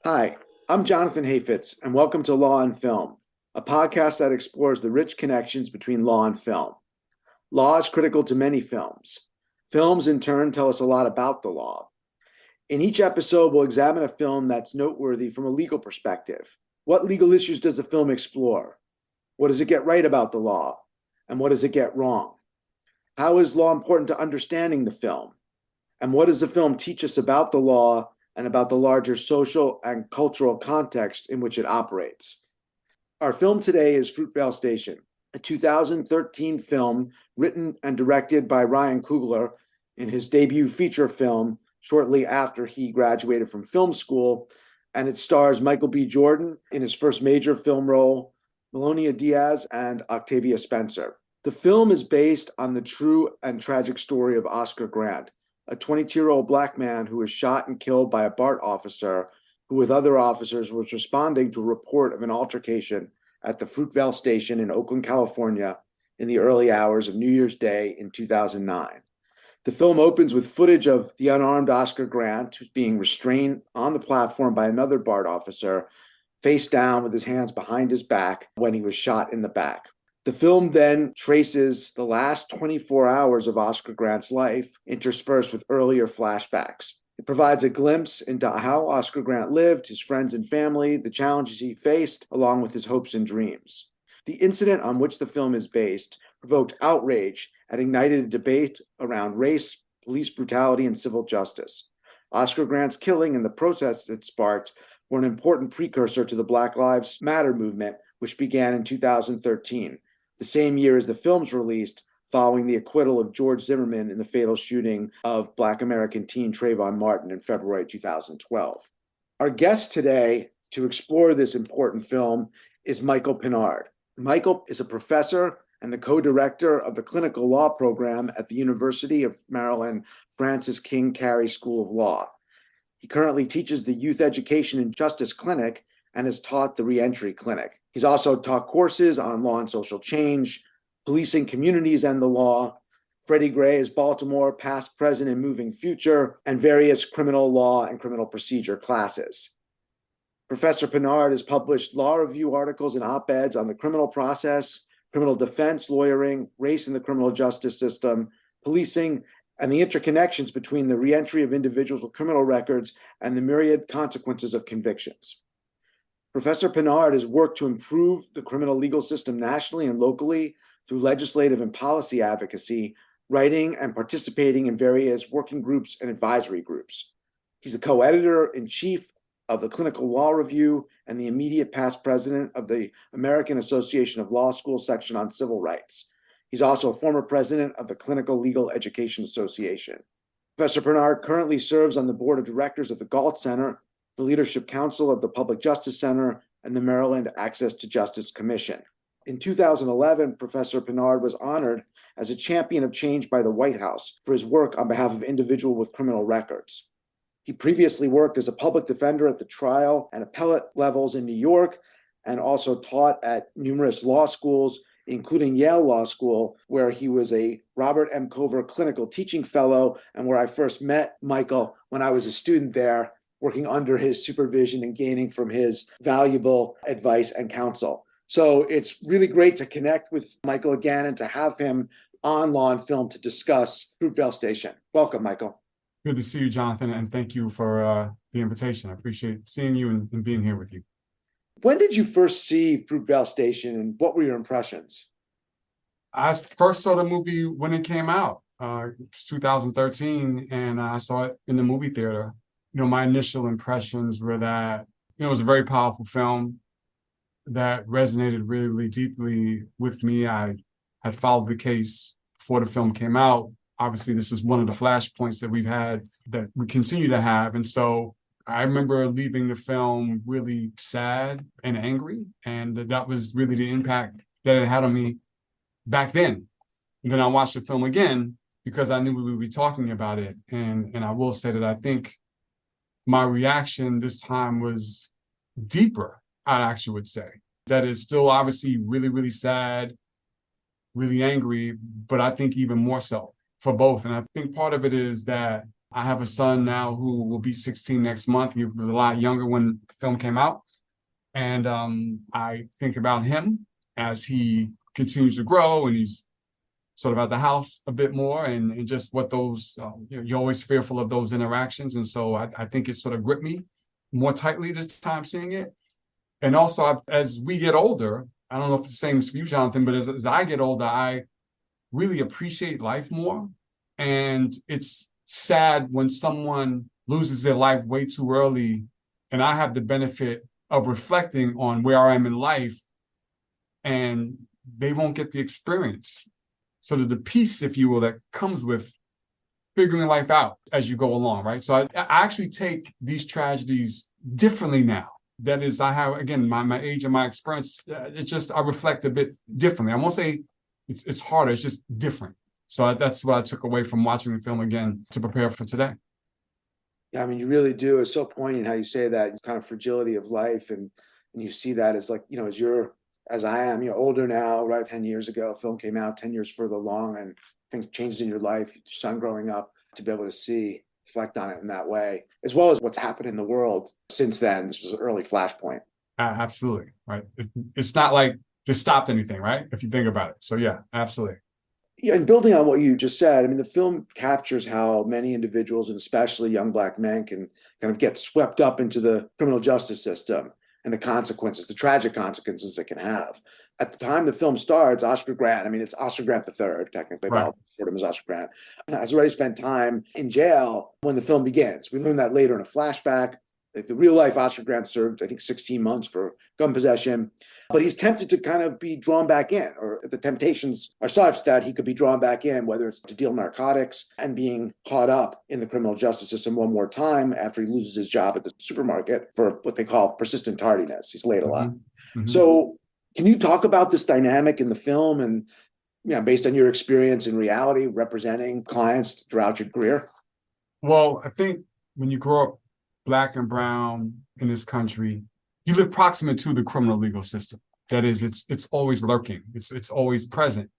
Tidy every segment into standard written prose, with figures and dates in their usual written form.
Hi, I'm Jonathan Hayfitz, and welcome to Law and Film, a podcast that explores the rich connections between law and film. Law is critical to many films. Films, in turn, tell us a lot about the law. In each episode, we'll examine a film that's noteworthy from a legal perspective. What legal issues does the film explore? What does it get right about the law? And what does it get wrong? How is law important to understanding the film? And what does the film teach us about the law and about the larger social and cultural context in which it operates? Our film today is Fruitvale Station, a 2013 film written and directed by Ryan Coogler in his debut feature film shortly after he graduated from film school, and it stars Michael B. Jordan in his first major film role, Melonia Diaz, and Octavia Spencer. The film is based on the true and tragic story of Oscar Grant, a 22-year-old Black man who was shot and killed by a BART officer who, with other officers, was responding to a report of an altercation at the Fruitvale Station in Oakland, California, in the early hours of New Year's Day in 2009. The film opens with footage of the unarmed Oscar Grant, who's being restrained on the platform by another BART officer, face down with his hands behind his back when he was shot in the back. The film then traces the last 24 hours of Oscar Grant's life, interspersed with earlier flashbacks. It provides a glimpse into how Oscar Grant lived, his friends and family, the challenges he faced, along with his hopes and dreams. The incident on which the film is based provoked outrage and ignited a debate around race, police brutality, and civil justice. Oscar Grant's killing and the protests it sparked were an important precursor to the Black Lives Matter movement, which began in 2013. The same year as the film's released, following the acquittal of George Zimmerman in the fatal shooting of Black American teen Trayvon Martin in February 2012. Our guest today to explore this important film is Michael Pinard. Michael is a professor and the co-director of the clinical law program at the University of Maryland Francis King Carey School of Law. He currently teaches the Youth Education and Justice Clinic and has taught the Reentry Clinic. He's also taught courses on law and social change, policing communities and the law, Freddie Gray's Baltimore, Past, Present, and Moving Future, and various criminal law and criminal procedure classes. Professor Pinard has published law review articles and op-eds on the criminal process, criminal defense, lawyering, race in the criminal justice system, policing, and the interconnections between the reentry of individuals with criminal records and the myriad consequences of convictions. Professor Pinard has worked to improve the criminal legal system nationally and locally through legislative and policy advocacy, writing and participating in various working groups and advisory groups. He's the co-editor-in-chief of the Clinical Law Review and the immediate past president of the American Association of Law Schools section on civil rights. He's also a former president of the Clinical Legal Education Association. Professor Pinard currently serves on the board of directors of the Galt Center, the Leadership Council of the Public Justice Center, and the Maryland Access to Justice Commission. In 2011, Professor Pinard was honored as a champion of change by the White House for his work on behalf of individuals with criminal records. He previously worked as a public defender at the trial and appellate levels in New York, and also taught at numerous law schools, including Yale Law School, where he was a Robert M. Cover Clinical Teaching Fellow, and where I first met Michael when I was a student there, working under his supervision and gaining from his valuable advice and counsel. So it's really great to connect with Michael again and to have him on Law and Film to discuss Fruitvale Station. Welcome, Michael. Good to see you, Jonathan, and thank you for the invitation. I appreciate seeing you and being here with you. When did you first see Fruitvale Station, and what were your impressions? I first saw the movie when it came out. It was 2013, and I saw it in the movie theater. My initial impressions were that it was a very powerful film that resonated really, really deeply with me. I had followed the case before the film came out. Obviously, this is one of the flashpoints that we've had that we continue to have. And so I remember leaving the film really sad and angry. And that was really the impact that it had on me back then. And then I watched the film again because I knew we would be talking about it. And I will say that I think my reaction this time was deeper, I actually would say. That is still obviously really, really sad, really angry, but I think even more so for both. And I think part of it is that I have a son now who will be 16 next month. He was a lot younger when the film came out. And I think about him as he continues to grow and he's sort of at the house a bit more and just what those, you're always fearful of those interactions. And so I think it sort of gripped me more tightly this time seeing it. And also, as we get older, I don't know if it's the same as for you, Jonathan, but as I get older, I really appreciate life more. And it's sad when someone loses their life way too early. And I have the benefit of reflecting on where I am in life, and they won't get the experience. So the peace, if you will, that comes with figuring life out as you go along, right? So I actually take these tragedies differently now. That is, I have, again, my age and my experience, it's just, I reflect a bit differently. I won't say it's harder, it's just different. So that's what I took away from watching the film again to prepare for today. Yeah, I mean, you really do. It's so poignant how you say that kind of fragility of life, and you see that as like, as I am, older now, right? 10 years ago, film came out, 10 years further along, and things changed in your life, your son growing up, to be able to see, reflect on it in that way, as well as what's happened in the world since then. This was an early flashpoint. Absolutely, right? It's not like this stopped anything, right? If you think about it. So yeah, absolutely. Yeah, and building on what you just said, I mean, the film captures how many individuals, and especially young Black men, can kind of get swept up into the criminal justice system and the consequences, the tragic consequences it can have. At the time the film starts, Oscar Grant, I mean, it's Oscar Grant III, technically, Right. but sort of as Oscar Grant, has already spent time in jail when the film begins. We learn that later in a flashback. Like the real life Oscar Grant served, I think, 16 months for gun possession. But he's tempted to kind of be drawn back in, or the temptations are such that he could be drawn back in, whether it's to deal narcotics and being caught up in the criminal justice system one more time after he loses his job at the supermarket for what they call persistent tardiness. He's late a lot. Mm-hmm. So can you talk about this dynamic in the film and, based on your experience in reality representing clients throughout your career? Well, I think when you grow up Black and brown in this country, you live proximate to the criminal legal system. That is, it's always lurking. It's always present.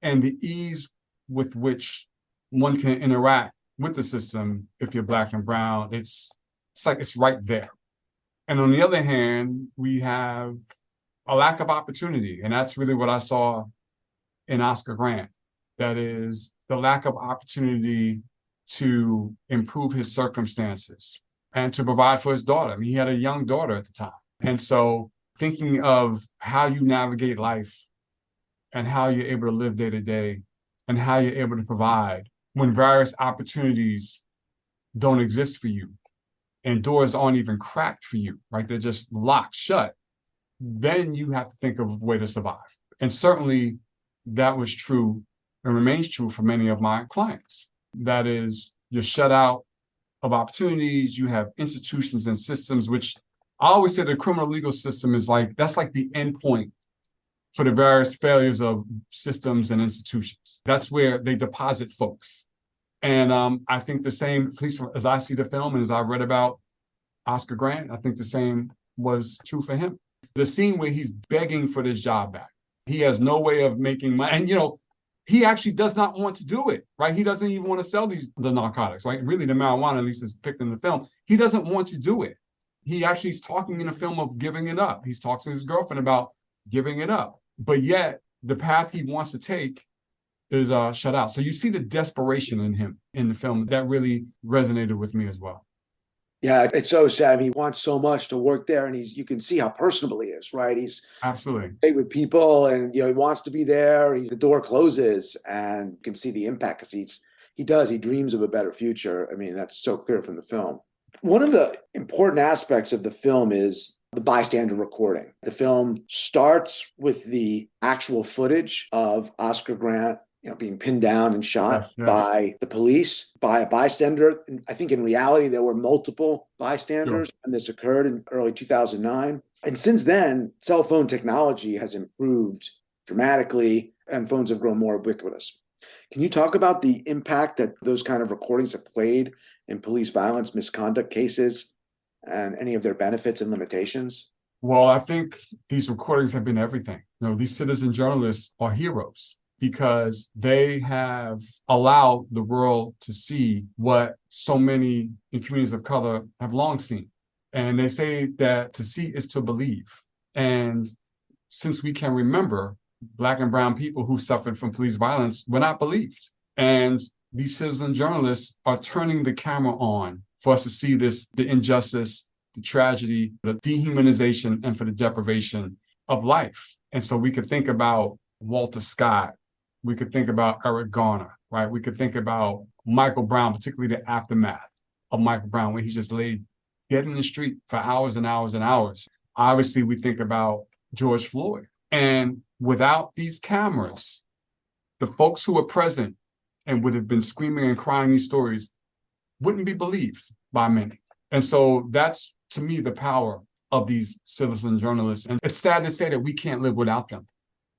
And the ease with which one can interact with the system, if you're Black and brown, it's like it's right there. And on the other hand, we have a lack of opportunity. And that's really what I saw in Oscar Grant. That is the lack of opportunity to improve his circumstances and to provide for his daughter. I mean, he had a young daughter at the time. And so thinking of how you navigate life and how you're able to live day to day and how you're able to provide when various opportunities don't exist for you and doors aren't even cracked for you, right? They're just locked shut. Then you have to think of a way to survive. And certainly that was true and remains true for many of my clients. That is, you're shut out of opportunities. You have institutions and systems, which I always say the criminal legal system is that's like the end point for the various failures of systems and institutions. That's where they deposit folks. And I think the same, at least as I see the film and as I've read about Oscar Grant, I think the same was true for him. The scene where he's begging for this job back. He has no way of making money. And, he actually does not want to do it, right? He doesn't even want to sell the narcotics, right? Really, the marijuana, at least is picked in the film. He doesn't want to do it. He actually is talking in a film of giving it up. He's talking to his girlfriend about giving it up. But yet, the path he wants to take is shut out. So you see the desperation in him in the film. That really resonated with me as well. Yeah, it's so sad. He wants so much to work there, and you can see how personable he is, right? He's absolutely great with people, and he wants to be there. The door closes, and you can see the impact because he dreams of a better future. I mean, that's so clear from the film. One of the important aspects of the film is the bystander recording. The film starts with the actual footage of Oscar Grant being pinned down and shot by the police, by a bystander. And I think in reality, there were multiple bystanders when this occurred in early 2009. And since then, cell phone technology has improved dramatically and phones have grown more ubiquitous. Can you talk about the impact that those kind of recordings have played in police violence, misconduct cases, and any of their benefits and limitations? Well, I think these recordings have been everything. These citizen journalists are heroes because they have allowed the world to see what so many in communities of color have long seen. And they say that to see is to believe. And since we can remember, Black and brown people who suffered from police violence were not believed. And these citizen journalists are turning the camera on for us to see this, the injustice, the tragedy, the dehumanization, and for the deprivation of life. And so we could think about Walter Scott. We could think about Eric Garner, right? We could think about Michael Brown, particularly the aftermath of Michael Brown, when he just laid dead in the street for hours and hours and hours. Obviously, we think about George Floyd. And without these cameras, the folks who were present and would have been screaming and crying these stories wouldn't be believed by many. And so that's, to me, the power of these citizen journalists. And it's sad to say that we can't live without them,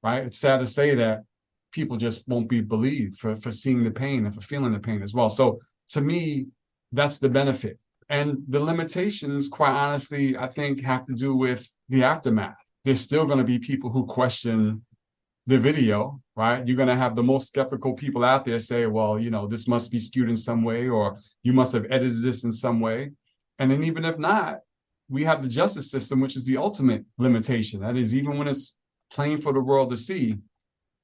right? It's sad to say that people just won't be believed for seeing the pain and for feeling the pain as well. So to me, that's the benefit. And the limitations, quite honestly, I think have to do with the aftermath. There's still going to be people who question the video, right? You're going to have the most skeptical people out there say, well, you know, this must be skewed in some way, or you must have edited this in some way. And then even if not, we have the justice system, which is the ultimate limitation. That is, even when it's plain for the world to see,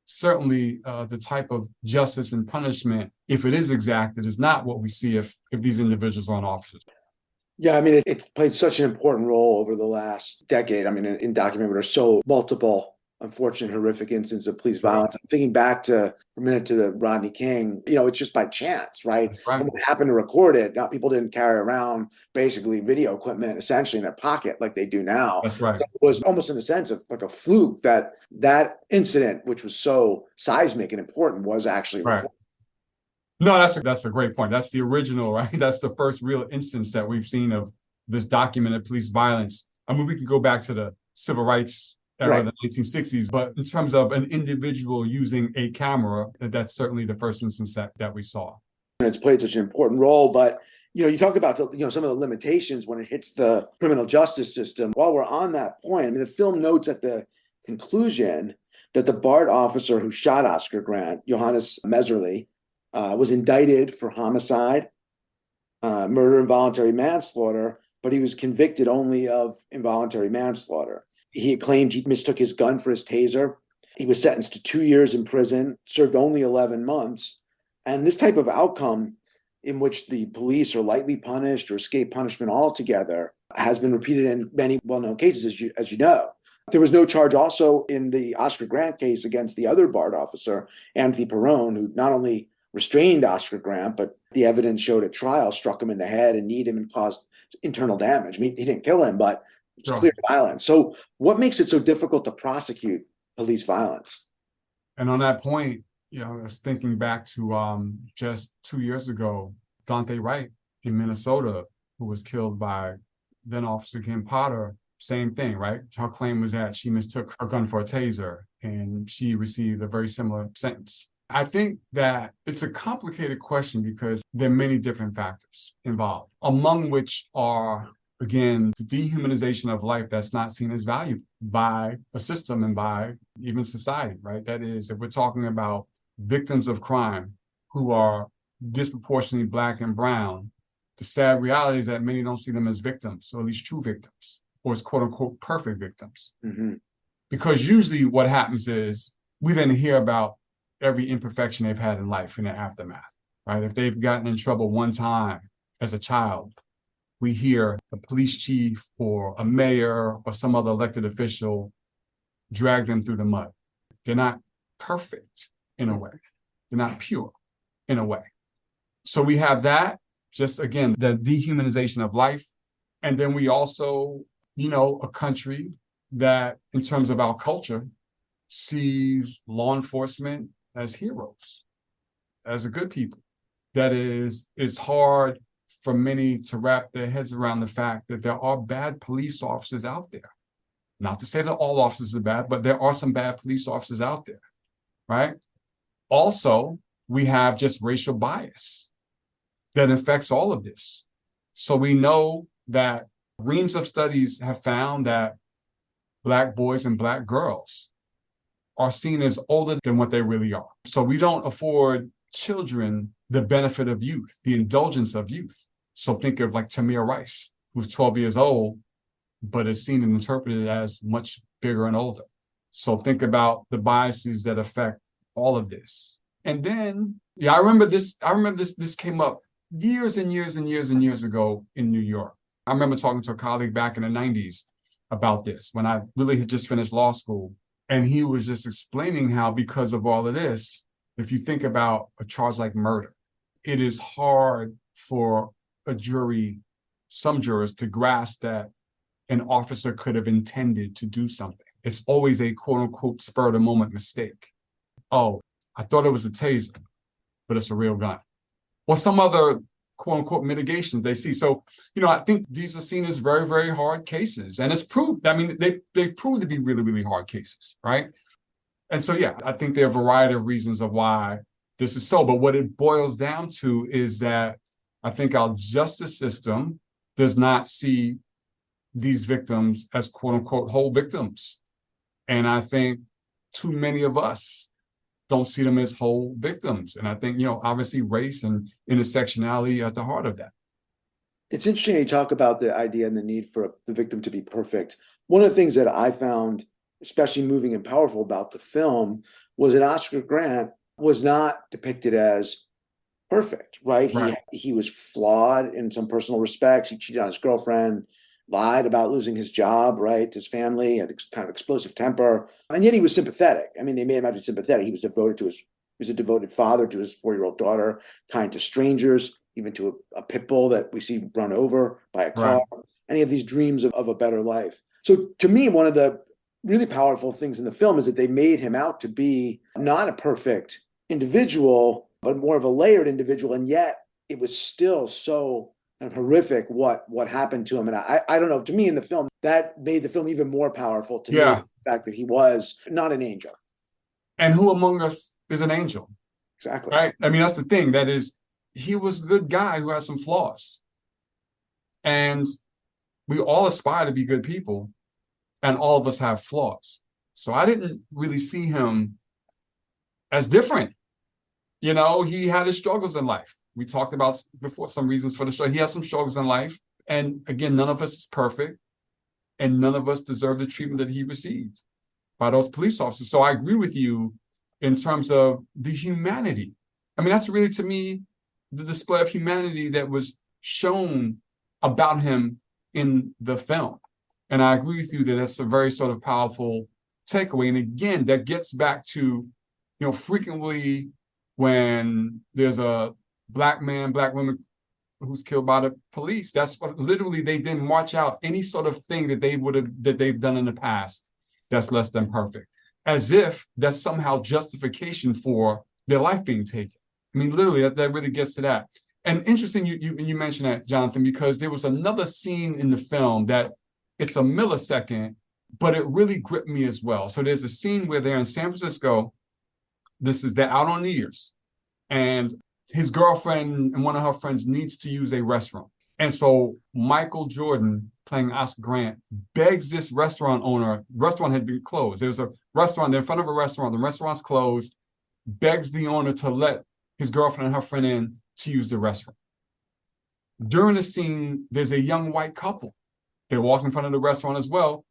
certainly the type of justice and punishment, if it is exacted, is not what we see if these individuals aren't officers. Yeah, I mean, it's played such an important role over the last decade. I mean, in documenting, there are so multiple unfortunate, horrific incidents of police violence. I'm thinking back for a minute to the Rodney King, it's just by chance, right? That's right. When we happened to record it, people didn't carry around basically video equipment essentially in their pocket like they do now. That's right. It was almost in a sense of like a fluke that incident, which was so seismic and important, was actually right. recorded. No, that's a great point. That's the original, right? That's the first real instance that we've seen of this documented police violence. I mean, we can go back to the civil rights era, right, the 1960s, but in terms of an individual using a camera, that's certainly the first instance that we saw. And it's played such an important role, but you talk about some of the limitations when it hits the criminal justice system. While we're on that point, I mean, the film notes at the conclusion that the BART officer who shot Oscar Grant, Johannes Messerly, was indicted for homicide, murder, involuntary manslaughter, but he was convicted only of involuntary manslaughter. He claimed he mistook his gun for his taser. He was sentenced to 2 years in prison, served only 11 months. And this type of outcome, in which the police are lightly punished or escape punishment altogether, has been repeated in many well-known cases, as you know. There was no charge also in the Oscar Grant case against the other BART officer, Anthony Perrone, who not only restrained Oscar Grant, but the evidence showed at trial struck him in the head and kneed him and caused internal damage. I mean, he didn't kill him, but it's clear violence. So what makes it so difficult to prosecute police violence? And on that point, I was thinking back to just 2 years ago, Dante Wright in Minnesota, who was killed by then Officer Kim Potter. Same thing, right? Her claim was that she mistook her gun for a taser, and she received a very similar sentence. I think that it's a complicated question because there are many different factors involved, among which are, again, the dehumanization of life that's not seen as valuable by a system and by even society, right? That is, if we're talking about victims of crime who are disproportionately Black and brown, the sad reality is that many don't see them as victims, or at least true victims, or as quote unquote perfect victims. Mm-hmm. Because usually what happens is we then hear about every imperfection they've had in life in the aftermath, right? If they've gotten in trouble one time as a child, we hear a police chief or a mayor or some other elected official drag them through the mud. They're not perfect in a way. They're not pure in a way. So we have that, just again, the dehumanization of life. And then we also, a country that in terms of our culture sees law enforcement as heroes, as a good people. That is, it's hard for many to wrap their heads around the fact that there are bad police officers out there. Not to say that all officers are bad, but there are some bad police officers out there, right? Also, we have just racial bias that affects all of this. So we know that reams of studies have found that Black boys and Black girls are seen as older than what they really are. So we don't afford children the benefit of youth, the indulgence of youth. So think of like Tamir Rice, who's 12 years old, but is seen and interpreted as much bigger and older. So think about the biases that affect all of this. And then, I remember this came up years and years and years and years ago in New York. I remember talking to a colleague back in the 90s about this when I really had just finished law school. And he was just explaining how, because of all of this, if you think about a charge like murder, it is hard for a jury, some jurors, to grasp that an officer could have intended to do something. It's always a quote unquote spur of the moment mistake. Oh, I thought it was a taser, but it's a real gun. Or some other quote unquote mitigation they see. So, I think these are seen as very, very hard cases. And it's proved, they've proved to be really, really hard cases, right? And so, I think there are a variety of reasons of why this is so. But what it boils down to is that I think our justice system does not see these victims as quote unquote whole victims. And I think too many of us don't see them as whole victims. And I think, obviously race and intersectionality at the heart of that. It's interesting you talk about the idea and the need for the victim to be perfect. One of the things that I found especially moving and powerful about the film was that Oscar Grant was not depicted as perfect, right? He was flawed in some personal respects. He cheated on his girlfriend, lied about losing his job, right? His family, had kind of explosive temper. And yet he was sympathetic. I mean, they made him out to be sympathetic. He was a devoted father to his 4-year-old daughter, kind to strangers, even to a pit bull that we see run over by a car. Right. And he had these dreams of a better life. So to me, one of the really powerful things in the film is that they made him out to be not a perfect individual, but more of a layered individual. And yet it was still so kind of horrific what happened to him. And I don't know, to me in the film, that made the film even more powerful to me, the fact that he was not an angel. And who among us is an angel? Exactly. Right? I mean, that's the thing. That is, he was a good guy who has some flaws. And we all aspire to be good people, and all of us have flaws. So I didn't really see him as different. He had his struggles in life. We talked about before some reasons for the struggle. He has some struggles in life. And again, none of us is perfect. And none of us deserve the treatment that he received by those police officers. So I agree with you in terms of the humanity. I mean, that's really, to me, the display of humanity that was shown about him in the film. And I agree with you that that's a very sort of powerful takeaway. And again, that gets back to, frequently when there's a black man, black woman who's killed by the police, that's what literally they didn't march out any sort of thing that they've done in the past that's less than perfect, as if that's somehow justification for their life being taken. I mean, literally, that really gets to that. And interesting, you mentioned that, Jonathan, because there was another scene in the film that it's a millisecond, but it really gripped me as well. So there's a scene where they're in San Francisco. They're out on New Year's, and his girlfriend and one of her friends needs to use a restroom. And so Michael Jordan, playing Oscar Grant, begs this restaurant owner. Restaurant had been closed. There's a restaurant, they're in front of a restaurant. The restaurant's closed. Begs the owner to let his girlfriend and her friend in to use the restroom. During the scene, there's a young white couple. They walk in front of the restaurant as well.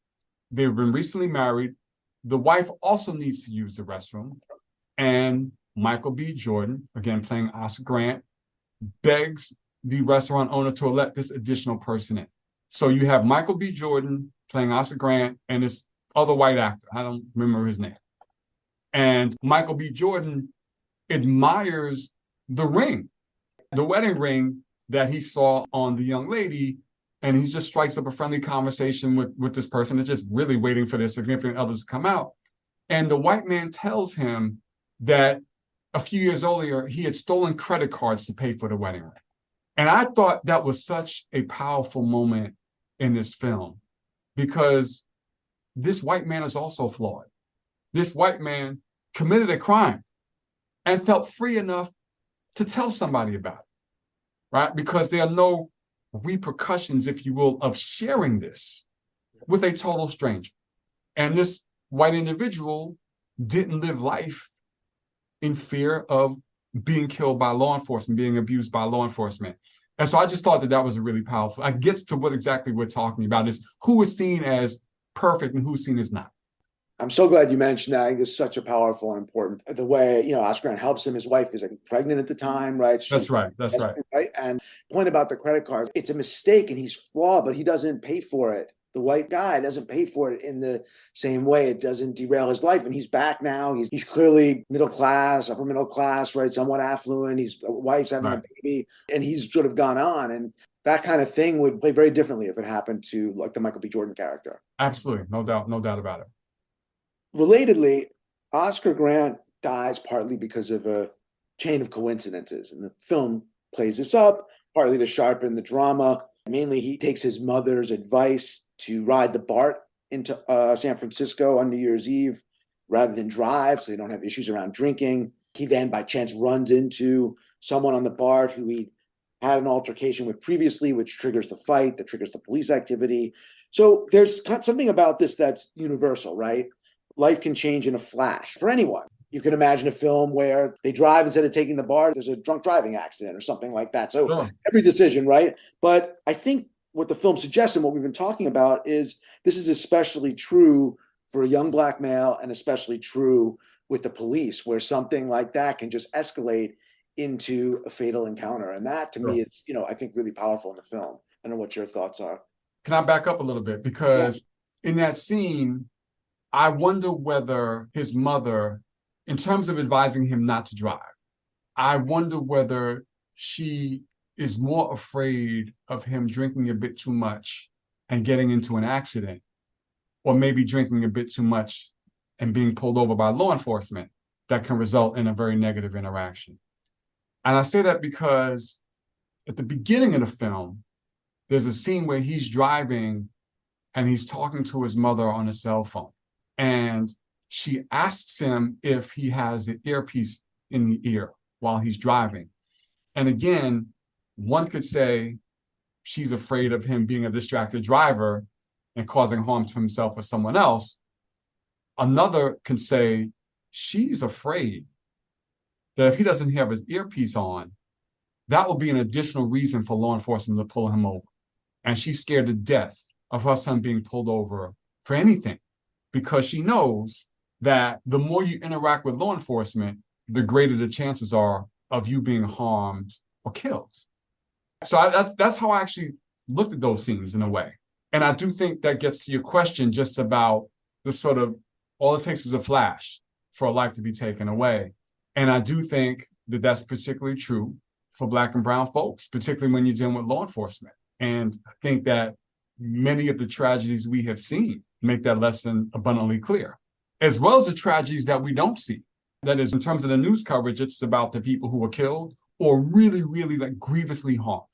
They've been recently married. The wife also needs to use the restroom. And Michael B. Jordan, again playing Oscar Grant, begs the restaurant owner to let this additional person in. So you have Michael B. Jordan playing Oscar Grant and this other white actor. I don't remember his name. And Michael B. Jordan admires the ring, the wedding ring that he saw on the young lady. And he just strikes up a friendly conversation with this person. They're just really waiting for their significant others to come out. And the white man tells him that a few years earlier, he had stolen credit cards to pay for the wedding ring. And I thought that was such a powerful moment in this film, because this white man is also flawed. This white man committed a crime and felt free enough to tell somebody about it, right? Because there are no repercussions, if you will, of sharing this with a total stranger. And this white individual didn't live life in fear of being killed by law enforcement, being abused by law enforcement. And so I just thought that was a really powerful. It gets to what exactly we're talking about is who is seen as perfect and who's seen as not. I'm so glad you mentioned that. I think it's such a powerful and important the way, Oscar Grant helps him. His wife is pregnant at the time, right? That's right. That's right. Right. And point about the credit card, it's a mistake and he's flawed, but he doesn't pay for it. The white guy doesn't pay for it in the same way. It doesn't derail his life. And he's back now. He's clearly middle class, upper middle class, right? Somewhat affluent. His wife's having a baby and he's sort of gone on. And that kind of thing would play very differently if it happened to like the Michael B. Jordan character. Absolutely. No doubt about it. Relatedly, Oscar Grant dies partly because of a chain of coincidences. And the film plays this up, partly to sharpen the drama. Mainly, he takes his mother's advice to ride the BART into San Francisco on New Year's Eve rather than drive, so they don't have issues around drinking. He then, by chance, runs into someone on the BART who he had an altercation with previously, which triggers the fight, that triggers the police activity. So there's something about this that's universal, right? Life can change in a flash for anyone. You can imagine a film where they drive instead of taking the BART, there's a drunk driving accident or something like that. So sure. Every decision, right? But I think what the film suggests and what we've been talking about is this is especially true for a young Black male and especially true with the police, where something like that can just escalate into a fatal encounter. And that to me is, I think really powerful in the film. I don't know what your thoughts are. Can I back up a little bit? Because in that scene, I wonder whether his mother, in terms of advising him not to drive, I wonder whether she is more afraid of him drinking a bit too much and getting into an accident, or maybe drinking a bit too much and being pulled over by law enforcement that can result in a very negative interaction. And I say that because at the beginning of the film, there's a scene where he's driving and he's talking to his mother on a cell phone. And she asks him if he has the earpiece in the ear while he's driving. And again, one could say she's afraid of him being a distracted driver and causing harm to himself or someone else. Another can say she's afraid that if he doesn't have his earpiece on, that will be an additional reason for law enforcement to pull him over. And she's scared to death of her son being pulled over for anything, because she knows that the more you interact with law enforcement, the greater the chances are of you being harmed or killed. So that's how I actually looked at those scenes in a way. And I do think that gets to your question just about the sort of, all it takes is a flash for a life to be taken away. And I do think that that's particularly true for Black and brown folks, particularly when you're dealing with law enforcement. And I think that many of the tragedies we have seen make that lesson abundantly clear, as well as the tragedies that we don't see. That is, in terms of the news coverage, it's about the people who were killed or really, really grievously harmed.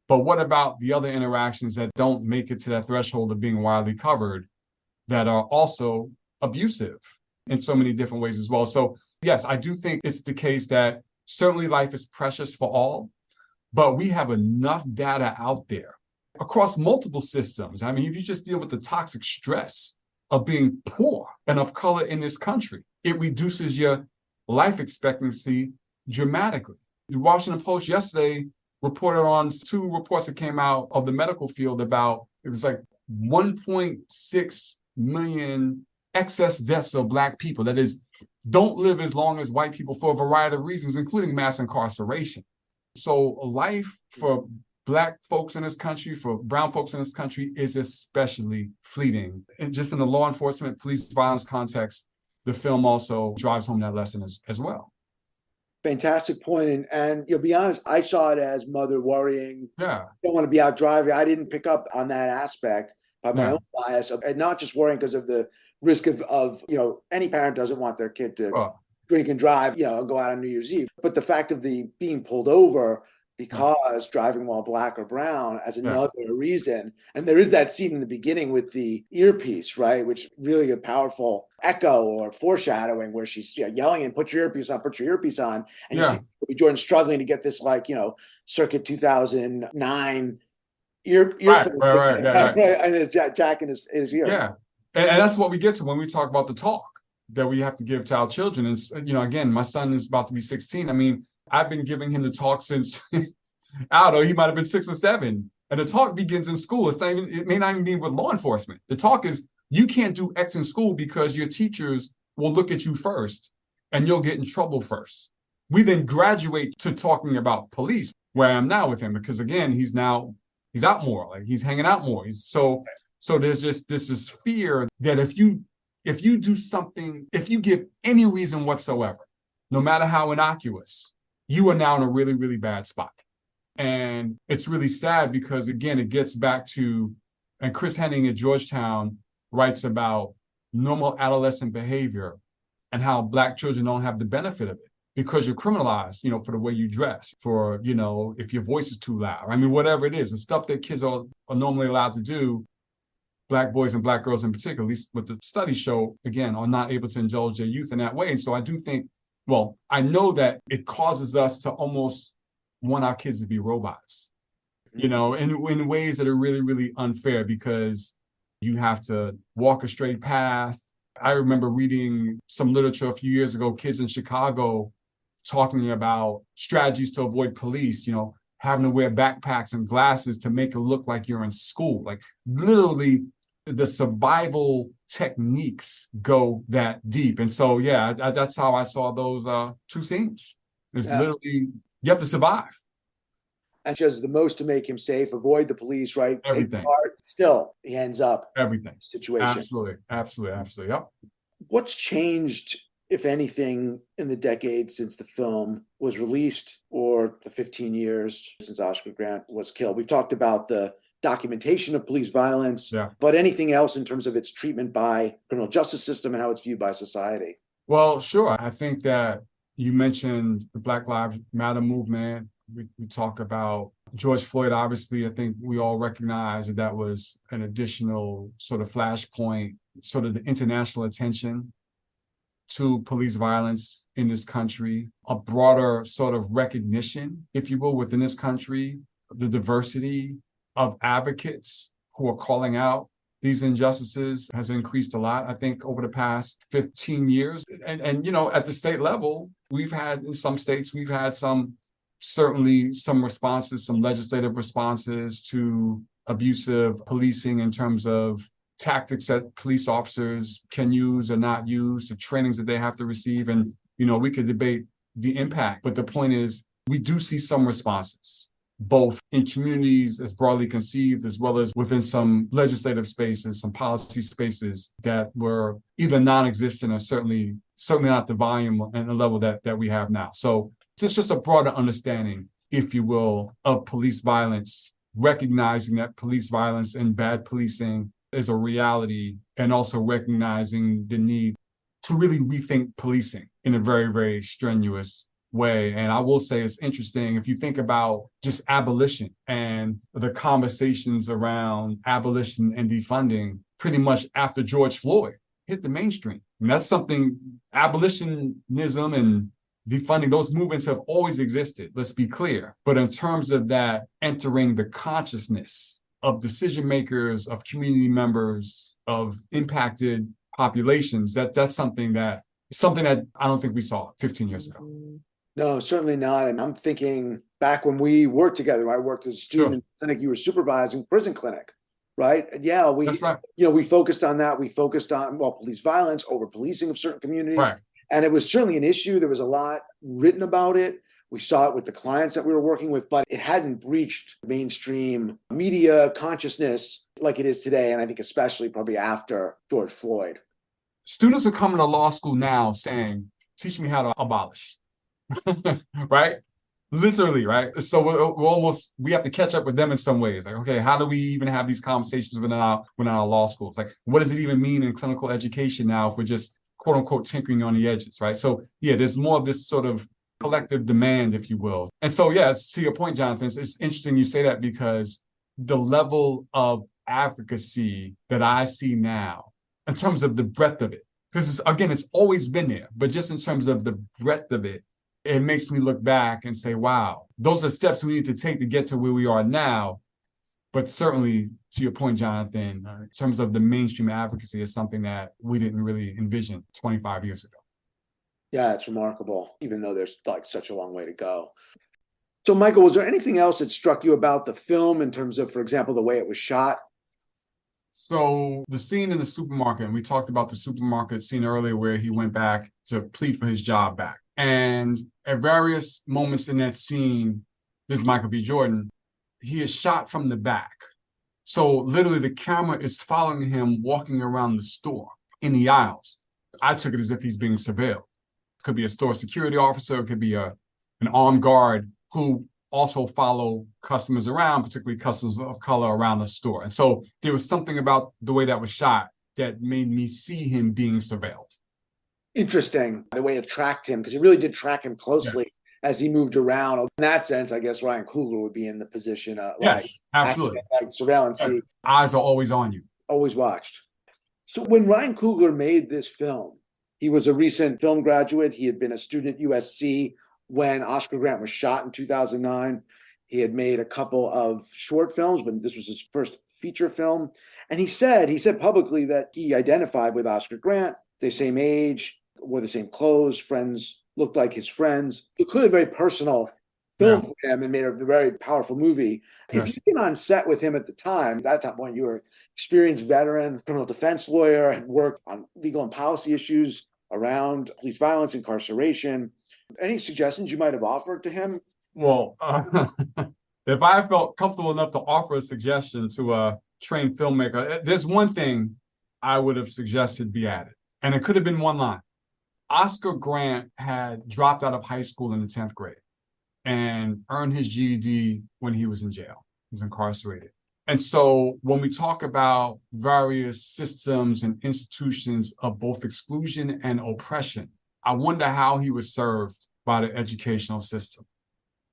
But what about the other interactions that don't make it to that threshold of being widely covered that are also abusive in so many different ways as well? So yes, I do think it's the case that certainly life is precious for all, but we have enough data out there across multiple systems. I mean, if you just deal with the toxic stress of being poor and of color in this country, it reduces your life expectancy dramatically. The Washington Post yesterday reported on 2 reports that came out of the medical field about, it was 1.6 million excess deaths of Black people. That is, don't live as long as white people for a variety of reasons, including mass incarceration. So life for Black folks in this country, for brown folks in this country, is especially fleeting. And just in the law enforcement, police violence context, the film also drives home that lesson as well. Fantastic point. And you'll be honest, I saw it as mother worrying. Yeah. Don't want to be out driving. I didn't pick up on that aspect of my own bias, and not just worrying because of the risk of any parent doesn't want their kid to drink and drive, and go out on New Year's Eve. But the fact of the being pulled over because driving while Black or brown as another reason. And there is that scene in the beginning with the earpiece, right? Which really a powerful echo or foreshadowing where she's yelling and put your earpiece on. And you see Jordan struggling to get this circa 2009 earphone. Right. And it's Jack in his ear. Yeah. And that's what we get to when we talk about the talk. that we have to give to our children. And, again, my son is about to be 16. I mean, I've been giving him the talk since, I don't know, he might have been 6 or 7. And the talk begins in school. It may not even be with law enforcement. The talk is, you can't do X in school because your teachers will look at you first and you'll get in trouble first. We then graduate to talking about police, where I am now with him, because again, he's out more, like he's hanging out more. So there's just this fear that if you do something, if you give any reason whatsoever, no matter how innocuous, you are now in a really, really bad spot. And it's really sad because, again, it gets back to, and Chris Henning at Georgetown writes about normal adolescent behavior and how Black children don't have the benefit of it because you're criminalized, for the way you dress, for, if your voice is too loud. I mean, whatever it is, the stuff that kids are normally allowed to do, Black boys and Black girls in particular, at least what the studies show, again, are not able to indulge their youth in that way. And so I do think, I know that it causes us to almost want our kids to be robots, in ways that are really, really unfair because you have to walk a straight path. I remember reading some literature a few years ago, kids in Chicago talking about strategies to avoid police, having to wear backpacks and glasses to make it look like you're in school. Like literally the survival techniques go that deep. And so, that's how I saw those 2 scenes. It's literally, you have to survive. And does the most to make him safe, avoid the police, right? Everything. Take part. Still, he ends up everything situation. Absolutely. Yep. What's changed, if anything, in the decade since the film was released or the 15 years since Oscar Grant was killed? We've talked about the documentation of police violence, but anything else in terms of its treatment by criminal justice system and how it's viewed by society? Well, sure. I think that you mentioned the Black Lives Matter movement. We talk about George Floyd. Obviously, I think we all recognize that was an additional sort of flashpoint, sort of the international attention to police violence in this country, a broader sort of recognition, if you will, within this country, the diversity of advocates who are calling out these injustices has increased a lot, I think, over the past 15 years. And at the state level, in some states, we've had certainly some responses, some legislative responses to abusive policing in terms of tactics that police officers can use or not use, the trainings that they have to receive. And, we could debate the impact, but the point is we do see some responses, both in communities as broadly conceived, as well as within some legislative spaces, some policy spaces that were either non-existent or certainly not the volume and the level that we have now. So it's just a broader understanding, if you will, of police violence, recognizing that police violence and bad policing is a reality, and also recognizing the need to really rethink policing in a very, very strenuous way. And I will say it's interesting, if you think about just abolition and the conversations around abolition and defunding, pretty much after George Floyd hit the mainstream. And that's something, abolitionism and defunding, those movements have always existed, let's be clear. But in terms of that entering the consciousness of decision makers, of community members, of impacted populations, that's something that I don't think we saw 15 years ago. No, certainly not. And I'm thinking back when we worked together, I worked as a student in the clinic, you were supervising prison clinic, right? And That's right. We focused on that. We focused on, police violence, over policing of certain communities. Right. And it was certainly an issue. There was a lot written about it. We saw it with the clients that we were working with, but it hadn't breached mainstream media consciousness like it is today. And I think especially probably after George Floyd. Students are coming to law school now saying, teach me how to abolish, right? Literally, right? So we have to catch up with them in some ways. Like, okay, how do we even have these conversations within our law schools? Like, what does it even mean in clinical education now if we're just quote unquote tinkering on the edges, right? So there's more of this sort of collective demand, if you will. And so, to your point, Jonathan, it's interesting you say that because the level of advocacy that I see now, in terms of the breadth of it, because it's always been there, but just in terms of the breadth of it, it makes me look back and say, wow, those are steps we need to take to get to where we are now. But certainly, to your point, Jonathan, in terms of the mainstream advocacy, is something that we didn't really envision 25 years ago. Yeah, it's remarkable, even though there's like such a long way to go. So, Michael, was there anything else that struck you about the film in terms of, for example, the way it was shot? So the scene in the supermarket, and we talked about the supermarket scene earlier where he went back to plead for his job back. And at various moments in that scene, this is Michael B. Jordan, he is shot from the back. So literally the camera is following him walking around the store in the aisles. I took it as if he's being surveilled. It could be a store security officer, it could be an armed guard who also follow customers around, particularly customers of color around the store. And so there was something about the way that was shot that made me see him being surveilled. Interesting, the way it tracked him, because it really did track him closely as he moved around. In that sense, I guess Ryan Coogler would be in the position of Absolutely. Like surveillance. Eyes are always on you. Always watched. So when Ryan Coogler made this film, he was a recent film graduate. He had been a student at USC when Oscar Grant was shot in 2009. He had made a couple of short films, but this was his first feature film. And he said publicly that he identified with Oscar Grant, the same age, wore the same clothes, friends looked like his friends. It clearly a very personal film for him and made a very powerful movie. If you'd been on set with him at the time, at that point you were experienced veteran, criminal defense lawyer, had worked on legal and policy issues around police violence, incarceration. Any suggestions you might have offered to him? Well, if I felt comfortable enough to offer a suggestion to a trained filmmaker, there's one thing I would have suggested be added, and it could have been one line. Oscar Grant had dropped out of high school in the 10th grade and earned his GED when he was in jail. He was incarcerated. And so when we talk about various systems and institutions of both exclusion and oppression, I wonder how he was served by the educational system.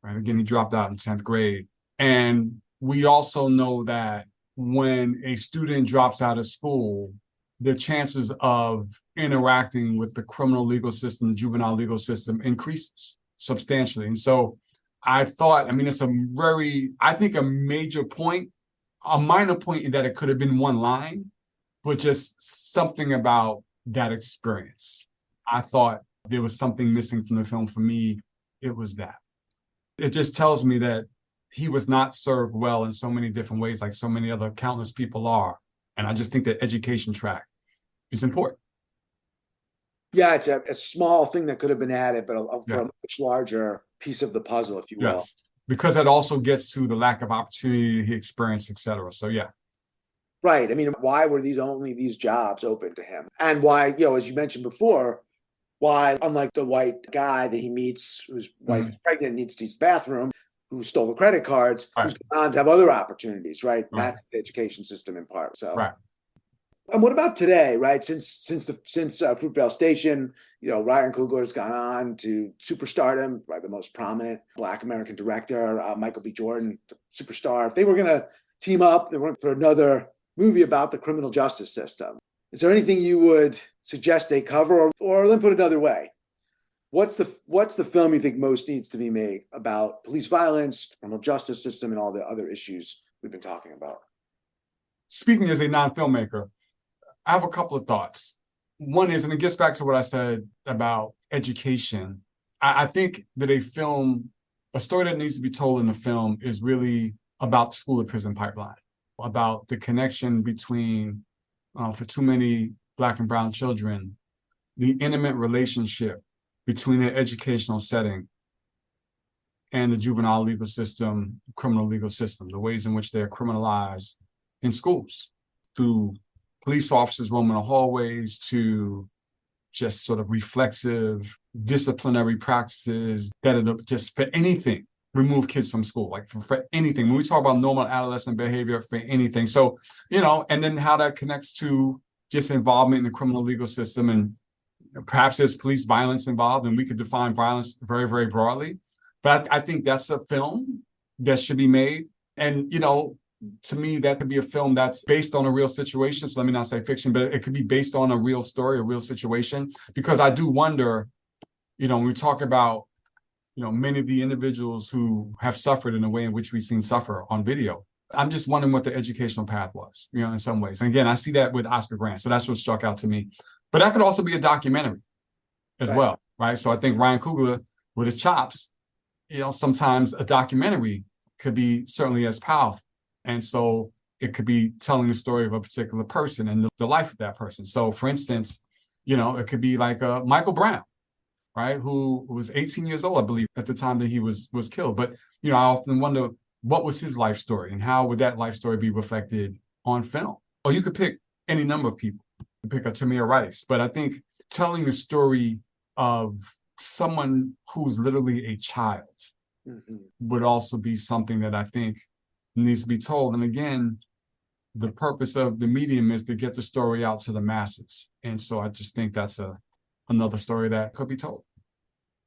Right? Again, he dropped out in 10th grade. And we also know that when a student drops out of school, the chances of interacting with the criminal legal system, the juvenile legal system increases substantially. And so I thought, it's I think a major point, a minor point in that it could have been one line, but just something about that experience. I thought there was something missing from the film. For me, it was that. It just tells me that he was not served well in so many different ways, like so many other countless people are. And I just think that education track is important. Yeah, it's a small thing that could have been added, but for a much larger piece of the puzzle, if you will. Yes, because it also gets to the lack of opportunity he experienced, et cetera. So, yeah. Right. Why were only these jobs open to him? And why, as you mentioned before, why, unlike the white guy that he meets, whose wife is pregnant, needs to use the bathroom, who stole the credit cards, who's gone on to have other opportunities, right? That's the education system in part. So, And what about today, right? Since Fruitvale Station, Ryan Coogler has gone on to superstardom, right? The most prominent Black American director, Michael B. Jordan, superstar. If they were going to team up, they were for another movie about the criminal justice system. Is there anything you would suggest they cover, or let me put it another way? What's the film you think most needs to be made about police violence, criminal justice system, and all the other issues we've been talking about? Speaking as a non-filmmaker, I have a couple of thoughts. One is, and it gets back to what I said about education. I think that a story that needs to be told in a film is really about the school to prison pipeline, about the connection between, for too many Black and brown children, the intimate relationship between their educational setting and the juvenile legal system, criminal legal system, the ways in which they're criminalized in schools through police officers roaming the hallways to just sort of reflexive disciplinary practices that are just for anything, remove kids from school, like for anything. When we talk about normal adolescent behavior, for anything. So, and then how that connects to just involvement in the criminal legal system, and perhaps there's police violence involved, and we could define violence very, very broadly. But I think that's a film that should be made. And, to me, that could be a film that's based on a real situation. So let me not say fiction, but it could be based on a real story, a real situation. Because I do wonder, when we talk about, many of the individuals who have suffered in the way in which we've seen suffer on video, I'm just wondering what the educational path was, in some ways. And again, I see that with Oscar Grant. So that's what struck out to me. But that could also be a documentary as well, right? So I think Ryan Coogler, with his chops, sometimes a documentary could be certainly as powerful. And so it could be telling the story of a particular person and the life of that person. So for instance, it could be like Michael Brown, right? Who was 18 years old, I believe, at the time that he was killed. But, I often wonder, what was his life story and how would that life story be reflected on film? Or you could pick any number of people. You could pick a Tamir Rice. But I think telling the story of someone who's literally a child would also be something that I think needs to be told. And again, the purpose of the medium is to get the story out to the masses. And so I just think that's another story that could be told.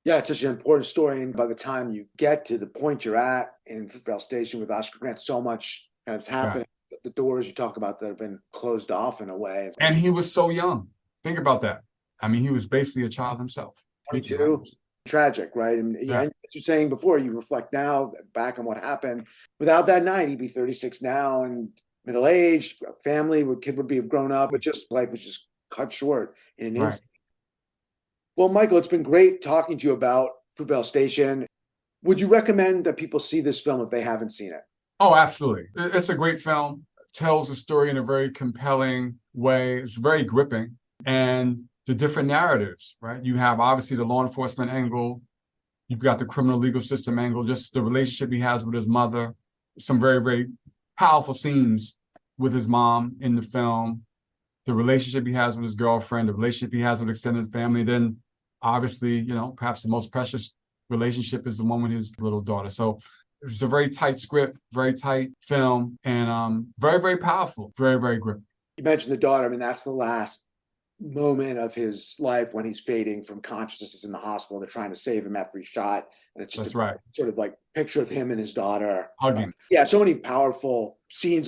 Yeah, it's such an important story. And by the time you get to the point you're at in Fruitvale Station with Oscar Grant, so much kind of happening. Right. The doors you talk about that have been closed off in a way. And he was so young. Think about that. I mean, he was basically a child himself. 22. Tragic, right? And as you're saying before, you reflect now back on what happened. Without that night, he'd be 36 now and middle-aged, family, kid would be grown up, but just life was just cut short in an instant. Well, Michael, it's been great talking to you about Fruitvale Station. Would you recommend that people see this film if they haven't seen it? Oh, absolutely. It's a great film. It tells the story in a very compelling way. It's very gripping. And the different narratives, right? You have obviously the law enforcement angle. You've got the criminal legal system angle, just the relationship he has with his mother. Some very, very powerful scenes with his mom in the film. The relationship he has with his girlfriend, the relationship he has with extended family. Then obviously, perhaps the most precious relationship is the one with his little daughter. So it's a very tight script, very tight film, and very, very powerful, very, very gripping. You mentioned the daughter. I mean, that's the last moment of his life when he's fading from consciousness in the hospital. They're trying to save him after he's shot. And it's just sort of like picture of him and his daughter. Hugging. Yeah, so many powerful scenes.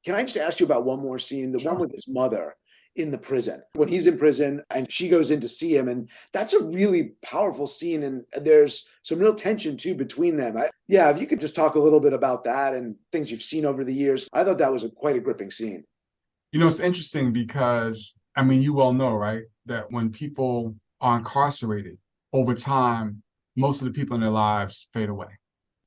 Can I just ask you about one more scene? The one with his mother in the prison. When he's in prison and she goes in to see him, and that's a really powerful scene. And there's some real tension too between them. If you could just talk a little bit about that and things you've seen over the years. I thought that was quite a gripping scene. It's interesting because, I mean, you well know, right, that when people are incarcerated over time, most of the people in their lives fade away.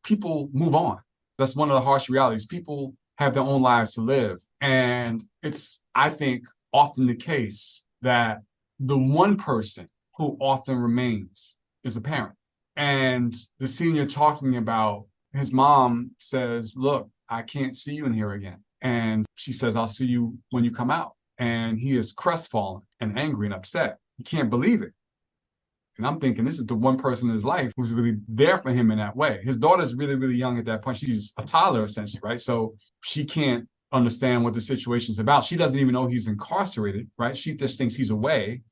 People move on. That's one of the harsh realities. People have their own lives to live. And it's, I think, often the case that the one person who often remains is a parent. And the scene you're talking about, his mom says, look, I can't see you in here again. And she says, I'll see you when you come out. And he is crestfallen and angry and upset. He can't believe it. And I'm thinking, this is the one person in his life who's really there for him in that way. His daughter's really, really young at that point. She's a toddler, essentially, right? So she can't understand what the situation is about. She doesn't even know he's incarcerated, right? She just thinks he's away.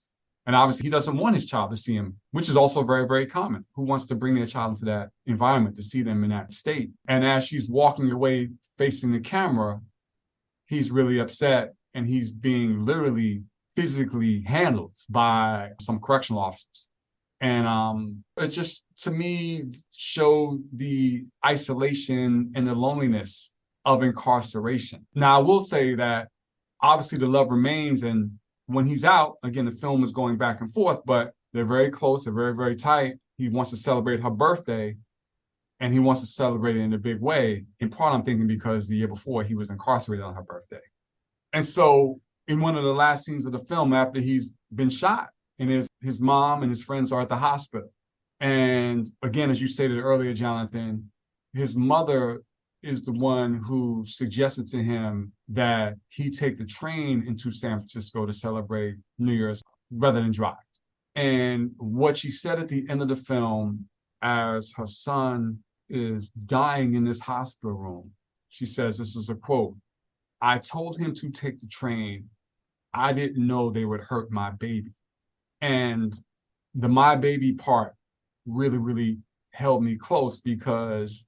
And obviously, he doesn't want his child to see him, which is also very, very common. Who wants to bring their child into that environment, to see them in that state? And as she's walking away facing the camera, he's really upset. And he's being literally physically handled by some correctional officers. And it just, to me, showed the isolation and the loneliness of incarceration. Now, I will say that obviously the love remains. And when he's out, again, the film is going back and forth, but they're very close. They're very, very tight. He wants to celebrate her birthday, and he wants to celebrate it in a big way. In part, I'm thinking because the year before he was incarcerated on her birthday. And so in one of the last scenes of the film, after he's been shot, and his mom and his friends are at the hospital. And again, as you stated earlier, Jonathan, his mother is the one who suggested to him that he take the train into San Francisco to celebrate New Year's rather than drive. And what she said at the end of the film, as her son is dying in this hospital room, she says, this is a quote, "I told him to take the train. I didn't know they would hurt my baby." And the my baby part really, really held me close, because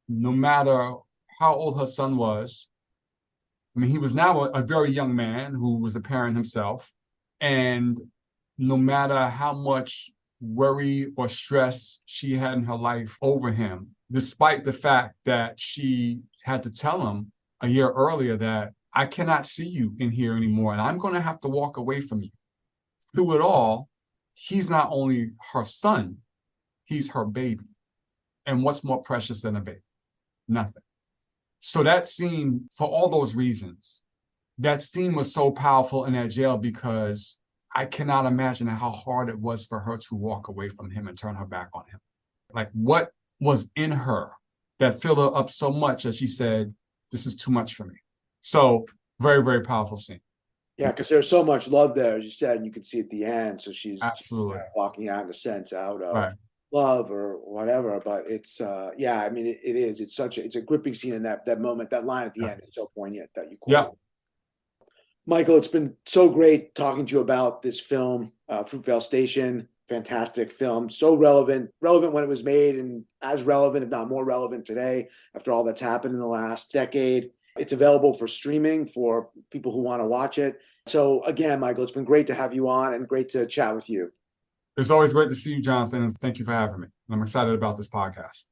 no matter how old her son was, I mean, he was now a very young man who was a parent himself. And no matter how much worry or stress she had in her life over him, despite the fact that she had to tell him a year earlier that I cannot see you in here anymore, and I'm going to have to walk away from you. Through it all, he's not only her son, he's her baby. And what's more precious than a baby? Nothing. So that scene, for all those reasons, that scene was so powerful in that jail because I cannot imagine how hard it was for her to walk away from him and turn her back on him. Like, what was in her that filled her up so much that she said, this is too much for me. So very, very powerful scene. Yeah, because there's so much love there, as you said, and you can see at the end. So she's Absolutely walking out in a sense out of right. love or whatever. But it's yeah, I mean it is. It's a gripping scene in that moment. That line at the end is so poignant that you quoted. Yeah. Michael, it's been so great talking to you about this film, Fruitvale Station. Fantastic film, so relevant when it was made, and as relevant, if not more relevant today, after all that's happened in the last decade. It's available for streaming for people who want to watch it. So again, Michael, it's been great to have you on and great to chat with you. It's always great to see you, Jonathan, and thank you for having me. I'm excited about this podcast.